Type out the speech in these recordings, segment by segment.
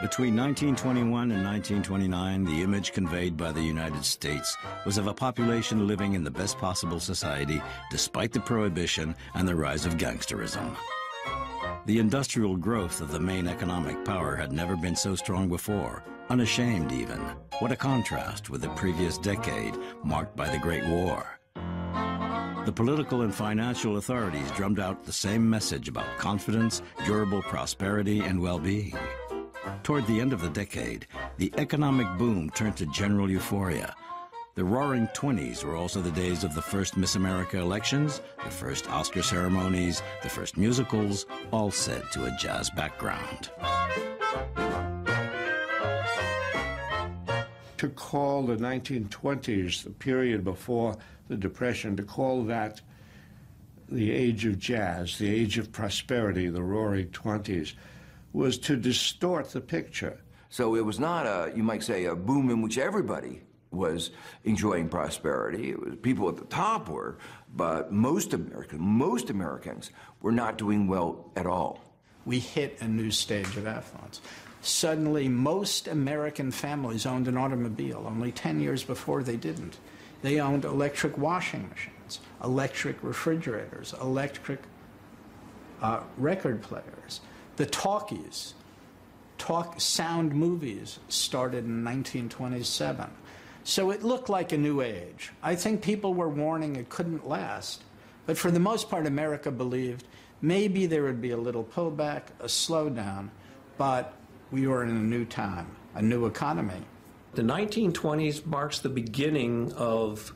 Between 1921 and 1929, the image conveyed by the United States was of a population living in the best possible society despite the Prohibition and the rise of gangsterism. The industrial growth of the main economic power had never been so strong before, unashamed even. What a contrast with the previous decade marked by the Great War. The political and financial authorities drummed out the same message about confidence, durable prosperity, and well-being. Toward the end of the decade, the economic boom turned to general euphoria. The Roaring '20s were also the days of the first Miss America elections, the first Oscar ceremonies, the first musicals, all set to a jazz background. To call the 1920s, the period before the Depression, to call that the age of jazz, the age of prosperity, the Roaring '20s, was to distort the picture. So it was not a, you might say, a boom in which everybody was enjoying prosperity. It was people at the top were, but most Americans were not doing well at all. We hit a new stage of affluence. Suddenly, most American families owned an automobile. Only 10 years before, they didn't. They owned electric washing machines, electric refrigerators, electric record players. The talkies, sound movies, started in 1927. So it looked like a new age. I think people were warning it couldn't last. But for the most part, America believed maybe there would be a little pullback, a slowdown, but we were in a new time, a new economy. The 1920s marks the beginning of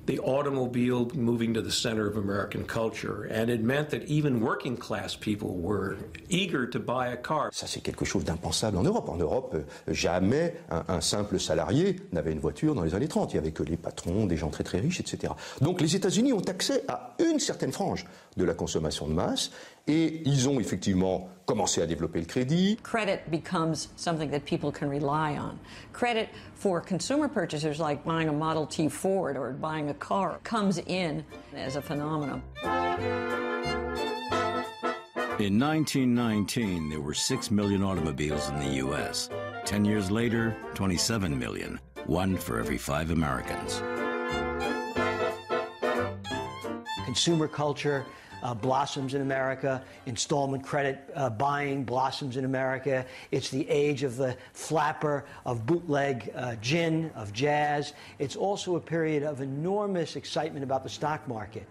the automobile moving to the center of American culture, and it meant that even working class people were eager to buy a car. Ça, c'est quelque chose d'impensable en Europe. En Europe, jamais un simple salarié n'avait une voiture dans les années 30. Il n'y avait que les patrons, des gens très très riches, etc. Donc les États-Unis ont accès à une certaine frange de la consommation de masse, et ils ont effectivement commencé à développer le crédit. Credit becomes something that people can rely on. Credit for consumer purchasers like buying a Model T Ford or buying a car comes in as a phenomenon. In 1919, there were 6 million automobiles in the U.S. 10 years later, 27 million, one for every 5 Americans. Consumer culture blossoms in America. Installment credit buying blossoms in America. It's the age of the flapper, of bootleg gin, of jazz. It's also a period of enormous excitement about the stock market,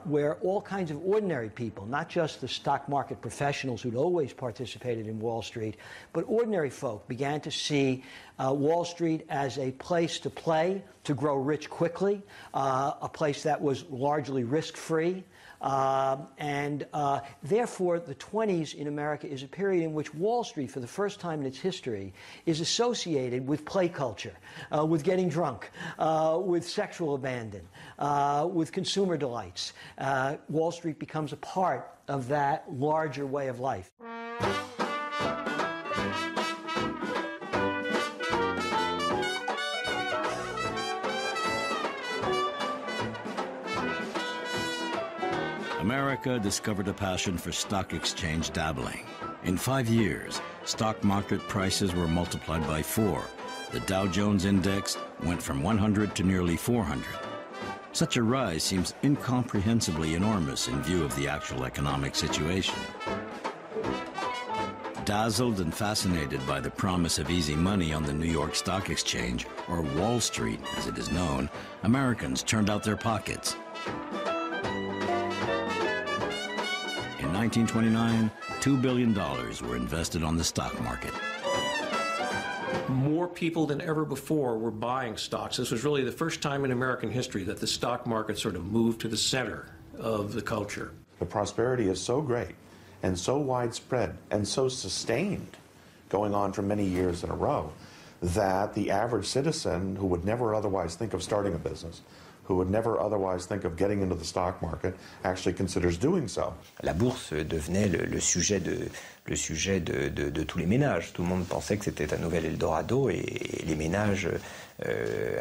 where all kinds of ordinary people, not just the stock market professionals who'd always participated in Wall Street, but ordinary folk began to see Wall Street as a place to play, to grow rich quickly, a place that was largely risk-free. Therefore, the 20s in America is a period in which Wall Street, for the first time in its history, is associated with play culture, with getting drunk, with sexual abandon, with consumer delights. Wall Street becomes a part of that larger way of life. America discovered a passion for stock exchange dabbling. In 5 years, stock market prices were multiplied by 4. The Dow Jones Index went from 100 to nearly 400. Such a rise seems incomprehensibly enormous in view of the actual economic situation. Dazzled and fascinated by the promise of easy money on the New York Stock Exchange, or Wall Street as it is known, Americans turned out their pockets. In 1929, $2 billion were invested on the stock market. More people than ever before were buying stocks. This was really the first time in American history that the stock market sort of moved to the center of the culture. The prosperity is so great and so widespread and so sustained, going on for many years in a row, that the average citizen who would never otherwise think of starting a business, who would never otherwise think of getting into the stock market actually considers doing so. La bourse devenait le sujet de tous les ménages. Tout le monde pensait que c'était un nouvel Eldorado et les ménages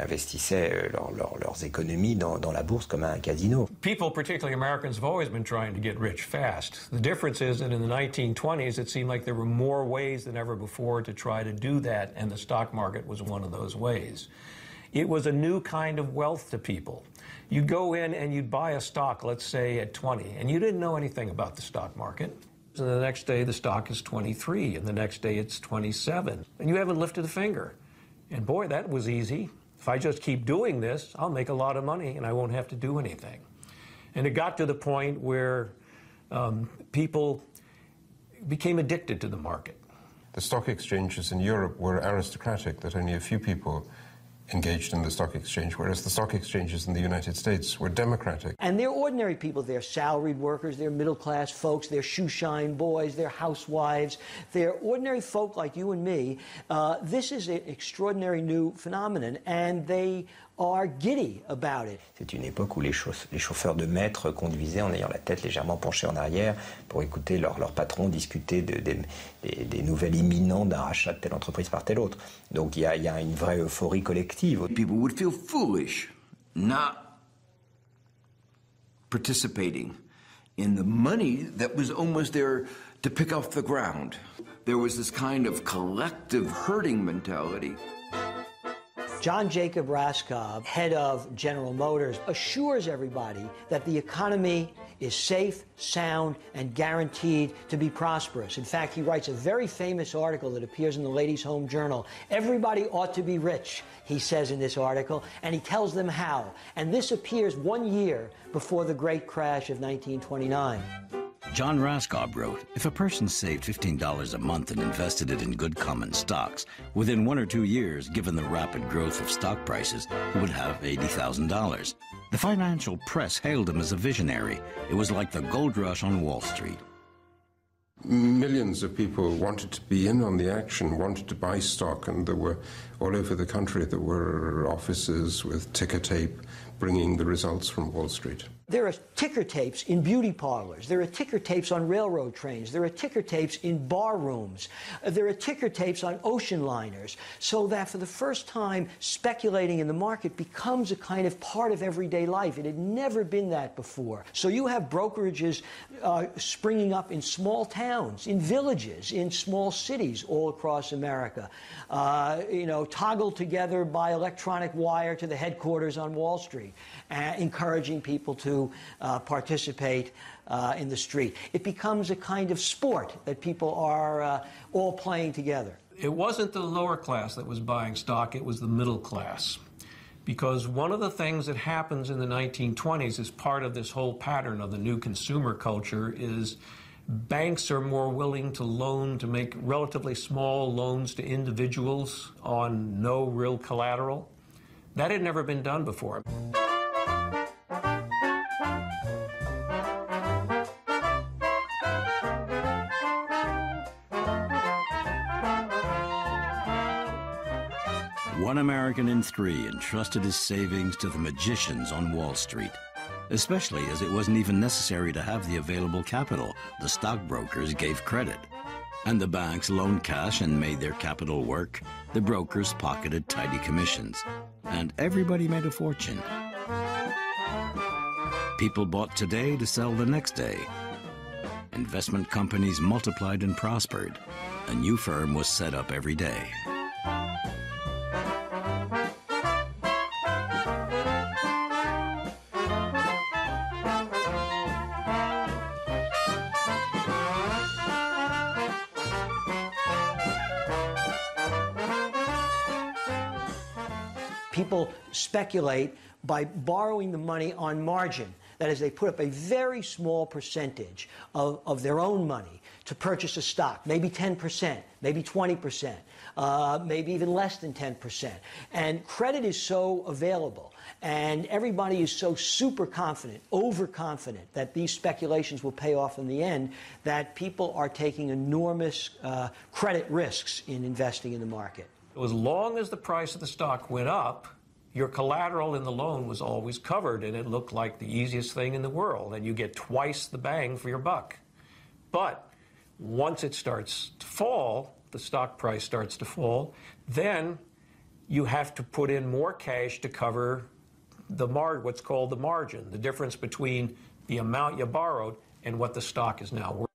investissaient leurs économies dans la bourse comme un casino. People, particularly Americans, have always been trying to get rich fast. The difference is that in the 1920s, it seemed like there were more ways than ever before to try to do that, and the stock market was one of those ways. It was a new kind of wealth to people. You'd go in and you'd buy a stock, let's say at 20, and you didn't know anything about the stock market. And the next day the stock is 23, and the next day it's 27, and you haven't lifted a finger. And boy, that was easy. If I just keep doing this, I'll make a lot of money and I won't have to do anything. And it got to the point where people became addicted to the market. The stock exchanges in Europe were aristocratic, that only a few people engaged in the stock exchange, whereas the stock exchanges in the United States were democratic. And they're ordinary people. They're salaried workers, they're middle-class folks, they're shoeshine boys, they're housewives, they're ordinary folk like you and me. This is an extraordinary new phenomenon, and they are giddy about it. C'est une époque où les chauffeurs de maître conduisaient en ayant la tête légèrement penchée en arrière pour écouter leur patron discuter des nouvelles imminentes d'un rachat de telle entreprise par telle autre. Donc il y a une vraie euphorie collective. People would feel foolish not participating in the money that was almost there to pick off the ground. There was this kind of collective herding mentality. John Jacob Raskob, head of General Motors, assures everybody that the economy is safe, sound, and guaranteed to be prosperous. In fact, he writes a very famous article that appears in the Ladies' Home Journal. Everybody ought to be rich, he says in this article, and he tells them how. And this appears 1 year before the great crash of 1929. John Raskob wrote, if a person saved $15 a month and invested it in good common stocks, within 1 or 2 years, given the rapid growth of stock prices, he would have $80,000. The financial press hailed him as a visionary. It was like the gold rush on Wall Street. Millions of people wanted to be in on the action, wanted to buy stock, and there were, all over the country, there were offices with ticker tape bringing the results from Wall Street. There are ticker tapes in beauty parlors. There are ticker tapes on railroad trains. There are ticker tapes in bar rooms. There are ticker tapes on ocean liners. So that for the first time, speculating in the market becomes a kind of part of everyday life. It had never been that before. So you have brokerages springing up in small towns, in villages, in small cities all across America, toggled together by electronic wire to the headquarters on Wall Street, encouraging people to participate in the street. It becomes a kind of sport that people are all playing together. It wasn't the lower class that was buying stock, it was the middle class. Because one of the things that happens in the 1920s as part of this whole pattern of the new consumer culture is banks are more willing to loan, to make relatively small loans to individuals on no real collateral. That had never been done before. One American in 3 entrusted his savings to the magicians on Wall Street, especially as it wasn't even necessary to have the available capital. The stockbrokers gave credit, and the banks loaned cash and made their capital work. The brokers pocketed tidy commissions, and everybody made a fortune. People bought today to sell the next day. Investment companies multiplied and prospered. A new firm was set up every day. People speculate by borrowing the money on margin. That is, they put up a very small percentage of their own money to purchase a stock, maybe 10%, maybe 20%, maybe even less than 10%. And credit is so available, and everybody is so super confident, overconfident that these speculations will pay off in the end, that people are taking enormous credit risks in investing in the market. As long as the price of the stock went up, your collateral in the loan was always covered, and it looked like the easiest thing in the world, and you get twice the bang for your buck. But once it starts to fall, the stock price starts to fall, then you have to put in more cash to cover the what's called the margin, the difference between the amount you borrowed and what the stock is now worth.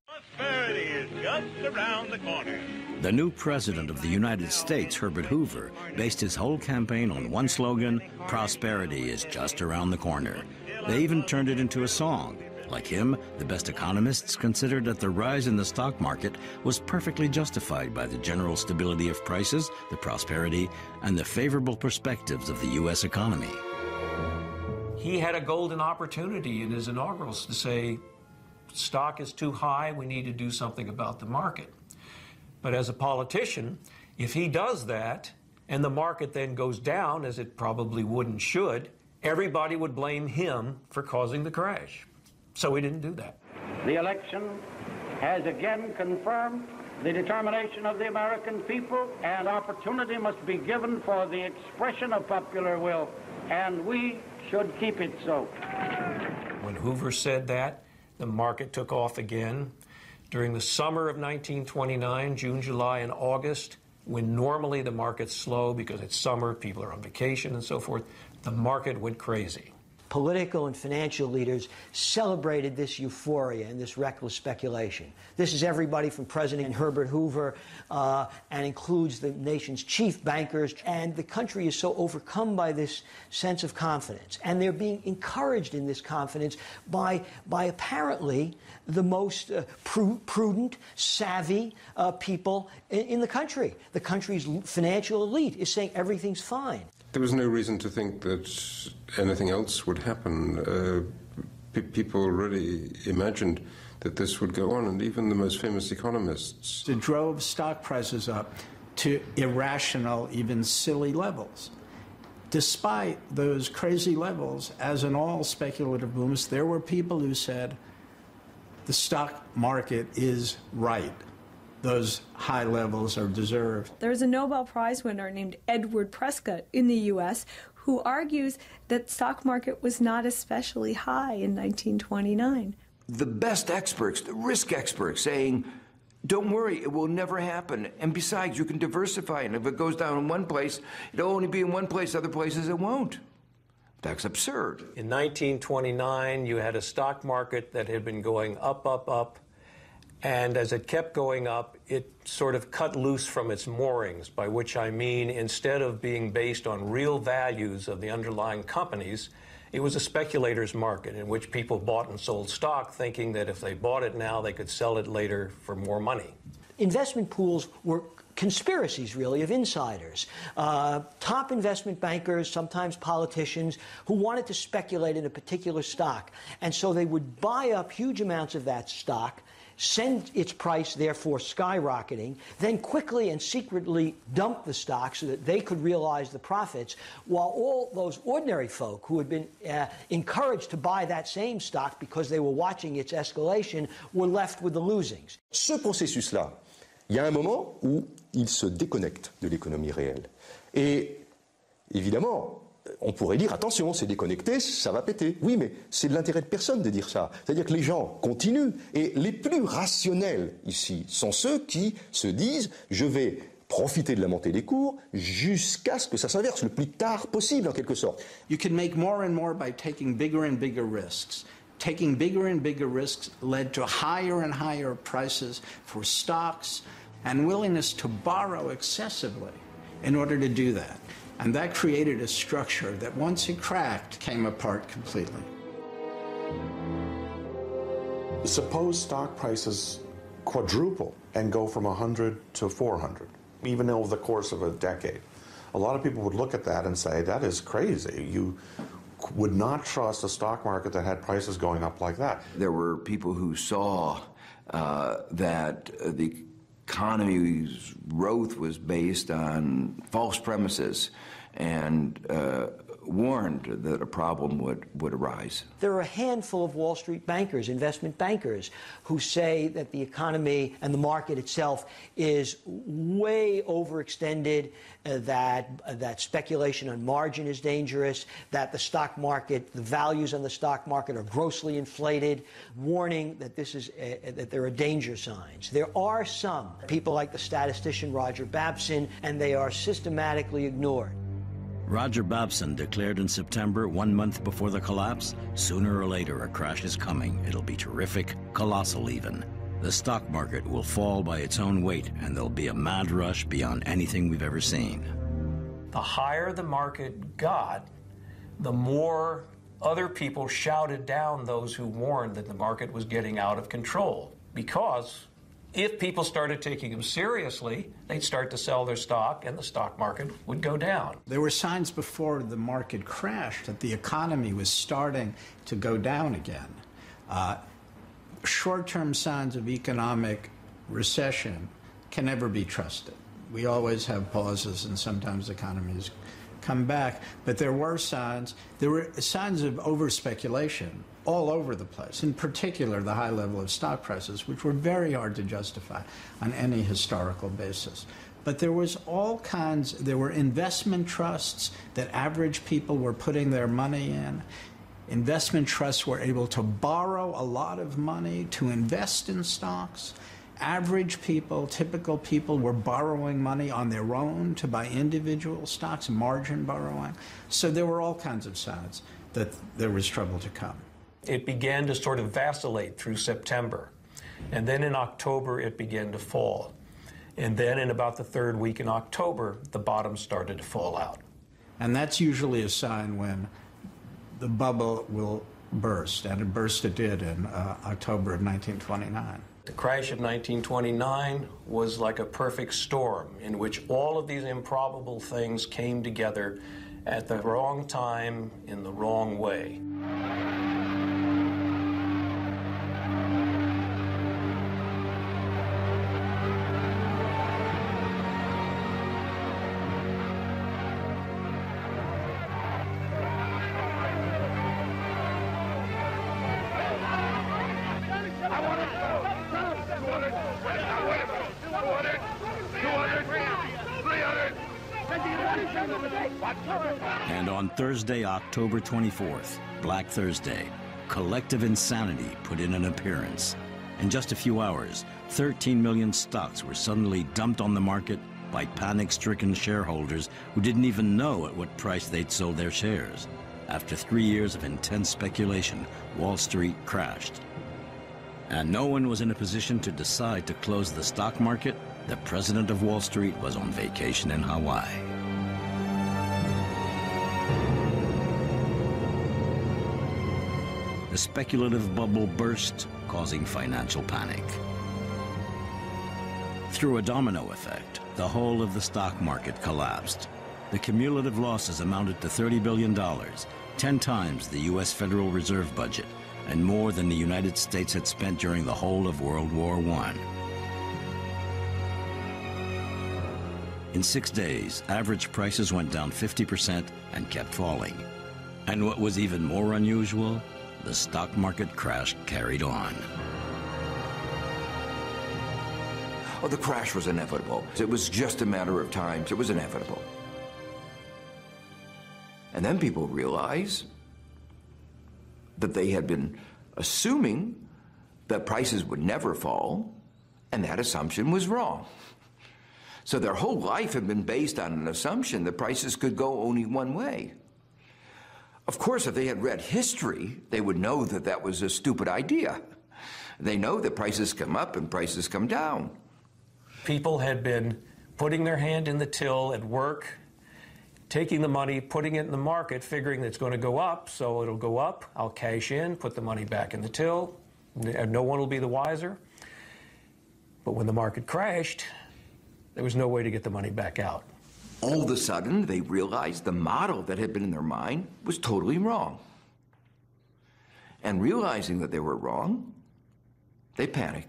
Prosperity is just around the corner. The new president of the United States, Herbert Hoover, based his whole campaign on one slogan: prosperity is just around the corner. They even turned it into a song. Like him, the best economists considered that the rise in the stock market was perfectly justified by the general stability of prices, the prosperity, and the favorable perspectives of the U.S. economy. He had a golden opportunity in his inaugurals to say, stock is too high, we need to do something about the market. But as a politician, if he does that, and the market then goes down, as it probably would and should, everybody would blame him for causing the crash. So he didn't do that. The election has again confirmed the determination of the American people, and opportunity must be given for the expression of popular will, and we should keep it so. When Hoover said that, the market took off again. During the summer of 1929, June, July, and August, when normally the market's slow because it's summer, people are on vacation and so forth, the market went crazy. Political and financial leaders celebrated this euphoria and this reckless speculation. This is everybody from President Herbert Hoover and includes the nation's chief bankers. And the country is so overcome by this sense of confidence. And they're being encouraged in this confidence by apparently the most prudent, savvy people in the country. The country's financial elite is saying everything's fine. There was no reason to think that anything else would happen. People really imagined that this would go on, and even the most famous economists. It drove stock prices up to irrational, even silly levels. Despite those crazy levels, as in all speculative booms, there were people who said the stock market is right. Those high levels are deserved. There's a Nobel Prize winner named Edward Prescott in the U.S. who argues that stock market was not especially high in 1929. The best experts, the risk experts, saying, don't worry, it will never happen. And besides, you can diversify, and if it goes down in one place, it'll only be in one place, other places it won't. That's absurd. In 1929, you had a stock market that had been going up, up, up. And as it kept going up, it sort of cut loose from its moorings, by which I mean instead of being based on real values of the underlying companies, it was a speculator's market in which people bought and sold stock thinking that if they bought it now, they could sell it later for more money. Investment pools were conspiracies, really, of insiders. Top investment bankers, sometimes politicians, who wanted to speculate in a particular stock. And so they would buy up huge amounts of that stock, send its price, therefore, skyrocketing, then quickly and secretly dump the stock so that they could realize the profits, while all those ordinary folk who had been encouraged to buy that same stock because they were watching its escalation were left with the losings. Ce processus-là, il y a un moment où il se déconnecte de l'économie réelle. Et évidemment, on pourrait dire, attention, c'est déconnecté, ça va péter. Oui, mais c'est de l'intérêt de personne de dire ça. C'est-à-dire que les gens continuent. Et les plus rationnels ici sont ceux qui se disent, je vais profiter de la montée des cours jusqu'à ce que ça s'inverse le plus tard possible, en quelque sorte. You can make more and more by taking bigger and bigger risks. Taking bigger and bigger risks led to higher and higher prices for stocks and willingness to borrow excessively in order to do that. And that created a structure that, once it cracked, came apart completely. Suppose stock prices quadruple and go from 100 to 400, even over the course of a decade. A lot of people would look at that and say, that is crazy. You would not trust a stock market that had prices going up like that. There were people who saw that the economy's growth was based on false premises, and warned that a problem would arise. There are a handful of Wall Street bankers, investment bankers, who say that the economy and the market itself is way overextended, that speculation on margin is dangerous, that the stock market, the values on the stock market are grossly inflated, warning that that there are danger signs. There are some people like the statistician Roger Babson, and they are systematically ignored. Roger Babson declared in September, 1 month before the collapse, sooner or later a crash is coming. It'll be terrific, colossal even. The stock market will fall by its own weight, and there'll be a mad rush beyond anything we've ever seen. The higher the market got, the more other people shouted down those who warned that the market was getting out of control. Because if people started taking them seriously, they'd start to sell their stock and the stock market would go down. There were signs before the market crashed that the economy was starting to go down again. Short-term signs of economic recession can never be trusted. We always have pauses and sometimes economies come back, but there were signs of over-speculation all over the place, in particular the high level of stock prices, which were very hard to justify on any historical basis. But there was there were investment trusts that average people were putting their money in. Investment trusts were able to borrow a lot of money to invest in stocks. Average people, typical people, were borrowing money on their own to buy individual stocks, margin borrowing. So there were all kinds of signs that there was trouble to come. It began to sort of vacillate through September. And then in October, it began to fall. And then in about the third week in October, the bottom started to fall out. And that's usually a sign when the bubble will burst, and it did in October of 1929. The crash of 1929 was like a perfect storm in which all of these improbable things came together at the wrong time in the wrong way. And on Thursday, October 24th, Black Thursday, collective insanity put in an appearance. In just a few hours, 13 million stocks were suddenly dumped on the market by panic-stricken shareholders who didn't even know at what price they'd sold their shares. After 3 years of intense speculation, Wall Street crashed. And no one was in a position to decide to close the stock market. The president of Wall Street was on vacation in Hawaii. The speculative bubble burst, causing financial panic. Through a domino effect, the whole of the stock market collapsed. The cumulative losses amounted to $30 billion, 10 times the U.S. Federal Reserve budget, and more than the United States had spent during the whole of World War I. In 6 days, average prices went down 50% and kept falling. And what was even more unusual, the stock market crash carried on. Oh, the crash was inevitable. It was just a matter of time. It was inevitable. And then people realized that they had been assuming that prices would never fall, and that assumption was wrong. So their whole life had been based on an assumption that prices could go only one way. Of course, if they had read history, they would know that that was a stupid idea. They know that prices come up and prices come down. People had been putting their hand in the till at work, taking the money, putting it in the market, figuring that it's going to go up, so it'll go up, I'll cash in, put the money back in the till, and no one will be the wiser. But when the market crashed, there was no way to get the money back out. All of a sudden, they realized the model that had been in their mind was totally wrong. And realizing that they were wrong, they panic.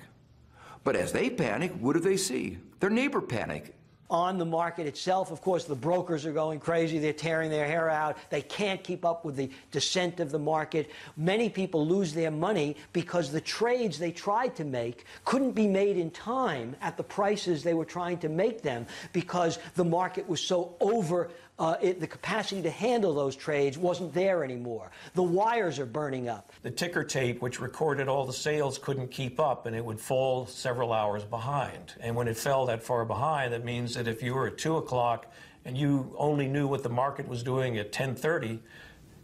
But as they panic, what do they see? Their neighbor panic. On the market itself, of course, the brokers are going crazy. They're tearing their hair out. They can't keep up with the descent of the market. Many people lose their money because the trades they tried to make couldn't be made in time at the prices they were trying to make them because the market was so over. The capacity to handle those trades wasn't there anymore. The wires are burning up. The ticker tape, which recorded all the sales, couldn't keep up, and it would fall several hours behind. And when it fell that far behind, that means that if you were at 2 o'clock and you only knew what the market was doing at 10:30,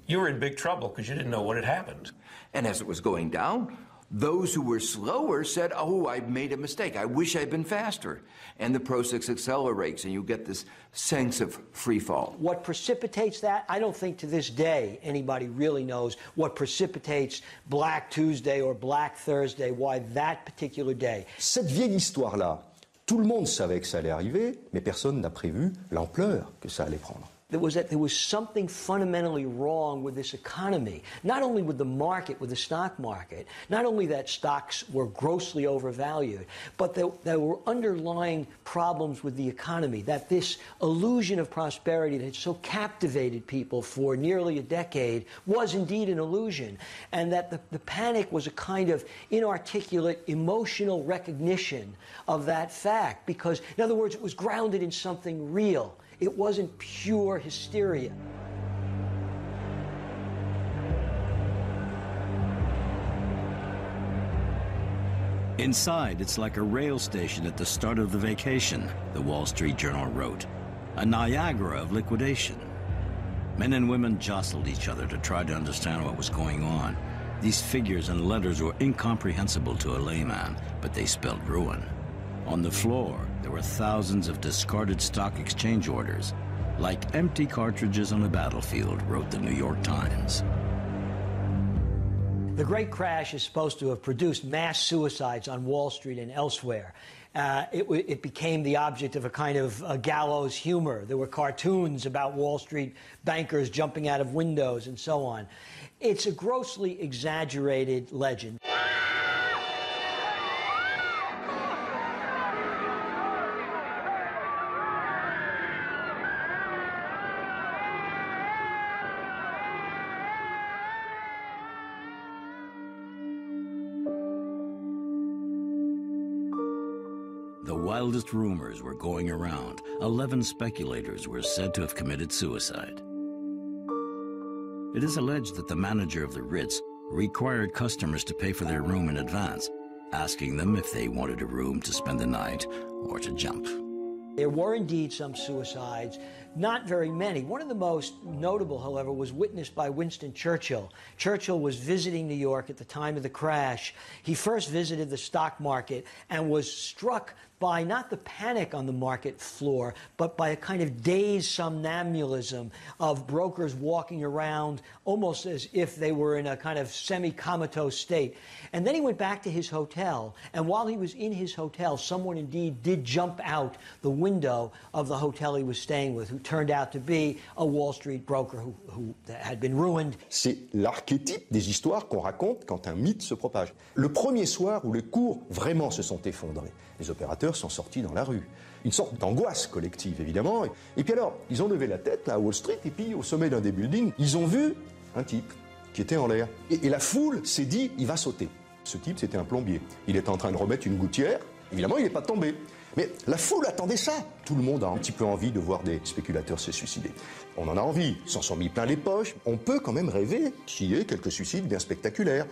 you were in big trouble because you didn't know what had happened. And as it was going down, those who were slower said, oh, I made a mistake. I wish I'd been faster. And the process accelerates, and you get this sense of free fall. What precipitates that? I don't think to this day anybody really knows what precipitates Black Tuesday or Black Thursday, why that particular day. Cette vieille histoire-là, tout le monde savait que ça allait arriver, mais personne n'a prévu l'ampleur que ça allait prendre. There was something fundamentally wrong with this economy, not only with the market, with the stock market, not only that stocks were grossly overvalued, but there were underlying problems with the economy, that this illusion of prosperity that had so captivated people for nearly a decade was indeed an illusion, and that the panic was a kind of inarticulate emotional recognition of that fact, because, in other words, it was grounded in something real. It wasn't pure hysteria. Inside, it's like a rail station at the start of the vacation, the Wall Street Journal wrote. A Niagara of liquidation. Men and women jostled each other to try to understand what was going on. These figures and letters were incomprehensible to a layman, but they spelled ruin. On the floor, there were thousands of discarded stock exchange orders. Like empty cartridges on a battlefield, wrote the New York Times. The Great Crash is supposed to have produced mass suicides on Wall Street and elsewhere. It became the object of a kind of gallows humor. There were cartoons about Wall Street bankers jumping out of windows and so on. It's a grossly exaggerated legend. The wildest rumors were going around. 11 speculators were said to have committed suicide. It is alleged that the manager of the Ritz required customers to pay for their room in advance, asking them if they wanted a room to spend the night or to jump. There were indeed some suicides, not very many. One of the most notable, however, was witnessed by Winston Churchill. Churchill was visiting New York at the time of the crash. He first visited the stock market and was struck by not the panic on the market floor, but by a kind of dazed somnambulism of brokers walking around almost as if they were in a kind of semi-comatose state. And then he went back to his hotel, and while he was in his hotel, someone indeed did jump out the window of the hotel he was staying with, who turned out to be a Wall Street broker who had been ruined. C'est l'archétype des histoires qu'on raconte quand un mythe se propage. Le premier soir où les cours vraiment se sont effondrés, les opérateurs sont sortis dans la rue. Une sorte d'angoisse collective, évidemment. Et puis alors, ils ont levé la tête là, à Wall Street, et puis au sommet d'un des buildings, ils ont vu un type qui était en l'air. Et la foule s'est dit, il va sauter. Ce type, c'était un plombier. Il était en train de remettre une gouttière. Évidemment, il n'est pas tombé. Mais la foule attendait ça. Tout le monde a un petit peu envie de voir des spéculateurs se suicider. On en a envie, s'en sont mis plein les poches. On peut quand même rêver qu'il y ait quelques suicides bien spectaculaires.